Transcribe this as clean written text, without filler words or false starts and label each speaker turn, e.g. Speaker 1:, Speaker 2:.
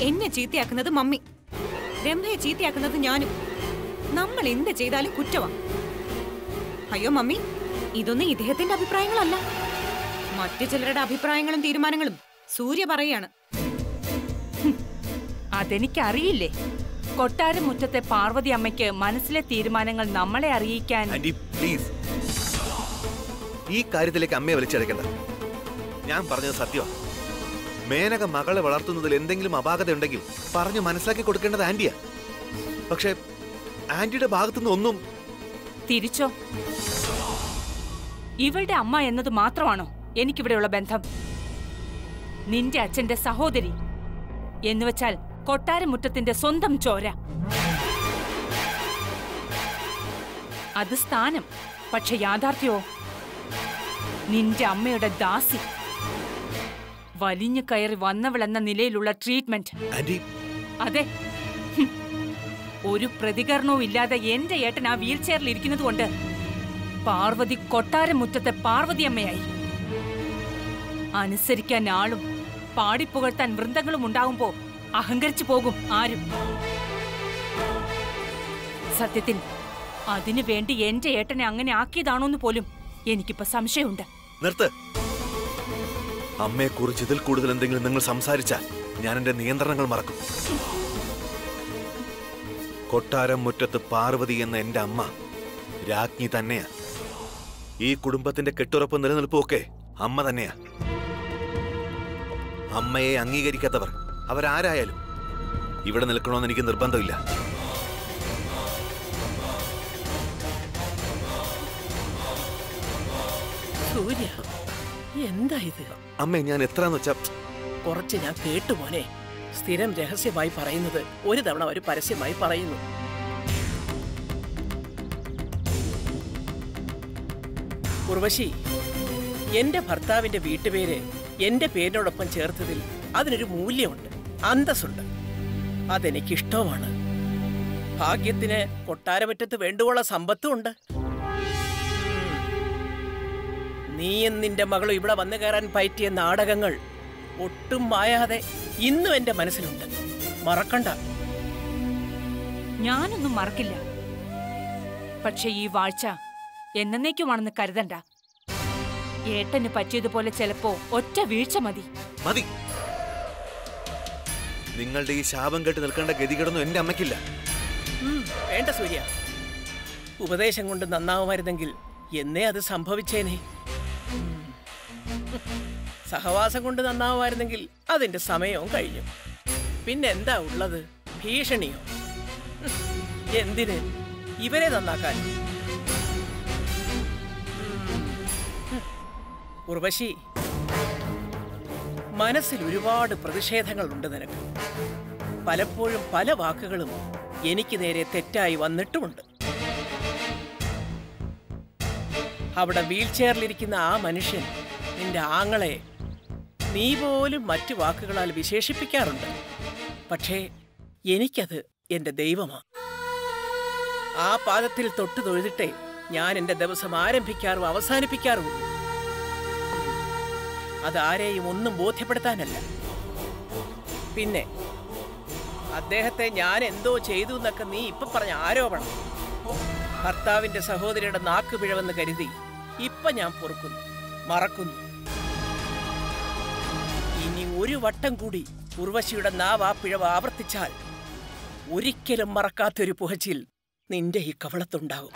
Speaker 1: എന്നെ ചീത്തയാക്കുന്നത് മമ്മി, രംഭയെ ചീത്തയാക്കുന്നത് ഞാനും. നമ്മൾ എന്ത് ചെയ്താലും കുറ്റവാ. അയ്യോ മമ്മി, ഇതൊന്നും ഇദ്ദേഹത്തിന്റെ അഭിപ്രായങ്ങളല്ല. മറ്റു ചിലരുടെ അഭിപ്രായങ്ങളും തീരുമാനങ്ങളും സൂര്യ പറയാണ്.
Speaker 2: അതെനിക്കറിയില്ലേ. കൊട്ടാരം മുറ്റത്തെ പാർവതി അമ്മയ്ക്ക് മനസ്സിലെ തീരുമാനങ്ങൾ നമ്മളെ അറിയിക്കാൻ.
Speaker 3: ഈ കാര്യത്തിലേക്ക് അമ്മയെ വലിച്ചടക്കണ്ട. ഞാൻ പറഞ്ഞത് സത്യമാണ്. മേനക മകളെ വളർത്തുന്നതിൽ എന്തെങ്കിലും അപാകത ഉണ്ടെങ്കിൽ പറഞ്ഞു മനസ്സിലാക്കി കൊടുക്കേണ്ടത് ആന്റിയാ. പക്ഷെ ആന്റിയുടെ ഭാഗത്തുനിന്ന് ഒന്നും.
Speaker 2: തിരിച്ചോ? ഇവളുടെ അമ്മ എന്നത് മാത്രമാണോ എനിക്കിവിടെയുള്ള ബന്ധം? നിന്റെ അച്ഛന്റെ സഹോദരി എന്നുവെച്ചാൽ കൊട്ടാരമുറ്റത്തിന്റെ സ്വന്തം ചോര. അത് സ്ഥാനം. പക്ഷെ യാഥാർത്ഥ്യമോ? നിന്റെ അമ്മയുടെ ദാസി, വലിഞ്ഞു കയറി വന്നവളെന്ന നിലയിലുള്ള ട്രീറ്റ്മെന്റ്. അതെ, ഒരു പ്രതികരണവും ഇല്ലാതെ എന്റെ ഏട്ടൻ ആ വീൽ ചെയറിൽ ഇരിക്കുന്നത് കൊണ്ട് പാർവതി കൊട്ടാരമുറ്റത്തെ പാർവതി അമ്മയായി. അനുസരിക്കാൻ ആളും പാടിപ്പുകഴ്ത്താൻ വൃന്ദങ്ങളും ഉണ്ടാകുമ്പോ അഹങ്കരിച്ചു പോകും ആരും. സത്യത്തിൽ അതിനു വേണ്ടി എന്റെ ഏട്ടനെ അങ്ങനെ ആക്കിയതാണോന്ന് പോലും എനിക്കിപ്പോ സംശയമുണ്ട്.
Speaker 3: നിർത്ത്. അമ്മയെക്കുറിച്ച് ഇതിൽ കൂടുതൽ എന്തെങ്കിലും നിങ്ങൾ സംസാരിച്ചാൽ ഞാൻ എന്റെ നിയന്ത്രണങ്ങൾ മറക്കും. കൊട്ടാരം മുറ്റത്ത് പാർവതി എന്ന എന്റെ അമ്മ രാജ്ഞി തന്നെയാ. ഈ കുടുംബത്തിന്റെ കെട്ടുറപ്പ് നിലനിൽപ്പൊക്കെ അമ്മ തന്നെയാ. അമ്മയെ അംഗീകരിക്കാത്തവർ അവരാരായാലും ഇവിടെ നിൽക്കണമെന്ന് എനിക്ക് നിർബന്ധമില്ല.
Speaker 4: സൂര്യ, എന്താ ഇത്?
Speaker 3: അമ്മേ, ഞാൻ എത്രന്ന് വെച്ചാ
Speaker 4: കുറച്ച് ഞാൻ കേട്ടുപോനെ. സ്ഥിരം രഹസ്യമായി പറയുന്നത് ഒരു തവണ അവർ പരസ്യമായി പറയുന്നു. ഉർവശി, എന്റെ ഭർത്താവിന്റെ വീട്ടുപേര് എന്റെ പേരിനോടൊപ്പം ചേർത്തതിൽ അതിനൊരു മൂല്യമുണ്ട്, അന്തസ്സുണ്ട്. അതെനിക്കിഷ്ടവുമാണ്. ഭാഗ്യത്തിന് കൊട്ടാരമുറ്റത്ത് വേണ്ടുവോളം സമ്പത്തും ഉണ്ട്. നീയും നിന്റെ മകളും ഇവിടെ വന്നു കയറാൻ പറ്റിയ നാടകങ്ങൾ ഒട്ടും മായാതെ ഇന്നും എന്റെ മനസ്സിലുണ്ട്. മറക്കണ്ട.
Speaker 2: ഞാനൊന്നും മറക്കില്ല. പക്ഷെ ഈ വാഴ്ച എന്നേക്കുമാണെന്ന് കരുതണ്ട. ഏട്ടന് പറ്റിയതുപോലെ ചിലപ്പോ ഒറ്റ വീഴ്ച മതി.
Speaker 3: മതി. നിങ്ങളുടെ ഈ ശാപം കേട്ട് നിൽക്കേണ്ട ഗതികേടൊന്നും എന്റെ അമ്മയ്ക്കില്ല.
Speaker 4: വേണ്ട സൂര്യ. ഉപദേശം കൊണ്ട് നന്നാവുമായിരുന്നെങ്കിൽ എന്നേ അത് സംഭവിച്ചേനെ. സഹവാസം കൊണ്ട് നന്നാവുമായിരുന്നെങ്കിൽ അതിന്റെ സമയവും കഴിഞ്ഞു. പിന്നെന്താ ഉള്ളത്? ഭീഷണിയോ? എന്തിന്? ഇവരെ നന്നാക്കാൻ. ഉർവശി, മനസ്സിൽ ഒരുപാട് പ്രതിഷേധങ്ങളുണ്ട് നിനക്ക്. പലപ്പോഴും പല വാക്കുകളും എനിക്ക് നേരെ തെറ്റായി വന്നിട്ടുമുണ്ട്. അവിടെ വീൽ ചെയറിലിരിക്കുന്ന ആ മനുഷ്യൻ നിന്റെ ആങ്ങളെ നീ പോലും മറ്റു വാക്കുകളാൽ വിശേഷിപ്പിക്കാറുണ്ട്. പക്ഷേ എനിക്കത് എന്റെ ദൈവമാണ്. ആ പാദത്തിൽ തൊട്ടു തൊഴുതിട്ടേ ഞാൻ എന്റെ ദിവസം ആരംഭിക്കാറും അവസാനിപ്പിക്കാറും. അതാരെയും ഒന്നും ബോധ്യപ്പെടുത്താനല്ല. പിന്നെ അദ്ദേഹത്തെ ഞാൻ എന്തോ ചെയ്തു എന്നൊക്കെ നീ ഇപ്പൊ പറഞ്ഞ ആരോപണം ഭർത്താവിന്റെ സഹോദരിയുടെ നാക്കുപിഴവെന്ന് കരുതി ഇപ്പൊ ഞാൻ പൊറുക്കുന്നു, മറക്കുന്നു. ഇനി ഒരു വട്ടം കൂടി ഉർവശിയുടെ നാവ് ആ പിഴവ് ആവർത്തിച്ചാൽ ഒരിക്കലും മറക്കാത്തൊരു പുകച്ചിൽ നിന്റെ ഈ കവളത്തുണ്ടാകും.